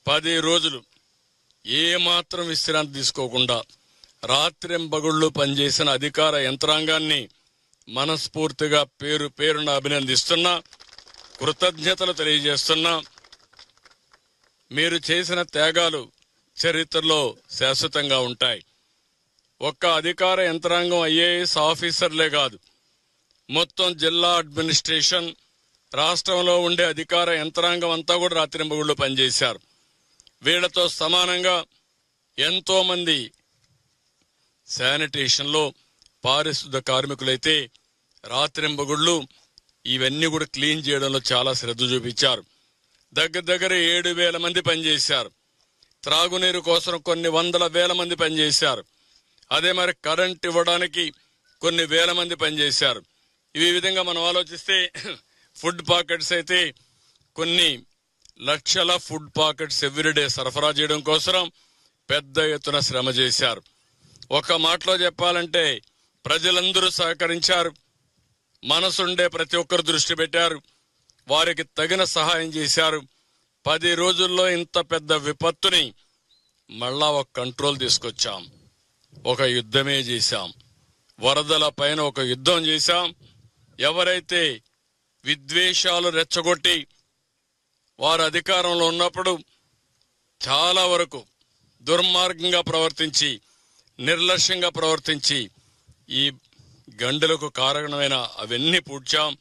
10 రోజులు ఏమాత్రం విశ్రాంతి తీసుకోకుండా రాత్రింబగళ్ళు పనిచేసిన అధికార యంత్రాంగాన్ని మనస్ఫూర్తిగా పేరు పేరున అభినందిస్తున్నా, కృతజ్ఞతలు తెలియజేస్తున్నా. మీరు చేసిన త్యాగాలు చరిత్రలో శాశ్వతంగా ఉంటాయి. ఒక్క అధికార యంత్రాంగం ఐఏఎస్ ఆఫీసర్లే కాదు, మొత్తం జిల్లా అడ్మినిస్ట్రేషన్, రాష్ట్రంలో ఉండే అధికార యంత్రాంగం అంతా కూడా రాత్రింబగళ్ళు పనిచేశారు. వీళ్లతో సమానంగా ఎంతో మంది శానిటేషన్ లో పారిశుద్ధ కార్మికులైతే రాత్రింబగళ్ళు ఇవన్నీ కూడా క్లీన్ చేయడంలో చాలా శ్రద్ధ చూపించారు. దగ్గర 7,000 మంది పనిచేశారు. త్రాగునీరు కోసం కొన్ని వందల వేల మంది పనిచేశారు. అదే మరి కరెంట్ ఇవ్వడానికి కొన్ని వేల మంది పనిచేశారు. ఈ విధంగా మనం ఆలోచిస్తే ఫుడ్ పాకెట్స్ అయితే కొన్ని లక్షల ఫుడ్ పాకెట్స్ ఎవ్రీడే సరఫరా చేయడం కోసం పెద్ద ఎత్తున శ్రమ చేశారు. ఒక మాటలో చెప్పాలంటే ప్రజలందరూ సహకరించారు. మనసుండే ప్రతి ఒక్కరు దృష్టి పెట్టారు. వారికి తగిన సహాయం చేశారు. 10 రోజుల్లో ఇంత పెద్ద విపత్తుని మళ్ళా ఒక కంట్రోల్ తీసుకొచ్చాం. ఒక యుద్ధమే చేశాం. వరదల పైన ఒక యుద్ధం చేశాం. ఎవరైతే విద్వేషాలు రెచ్చగొట్టి వారు అధికారంలో ఉన్నప్పుడు చాలా వరకు దుర్మార్గంగా ప్రవర్తించి, నిర్లక్ష్యంగా ప్రవర్తించి ఈ గండులకు కారణమైన అవన్నీ పూడ్చాం.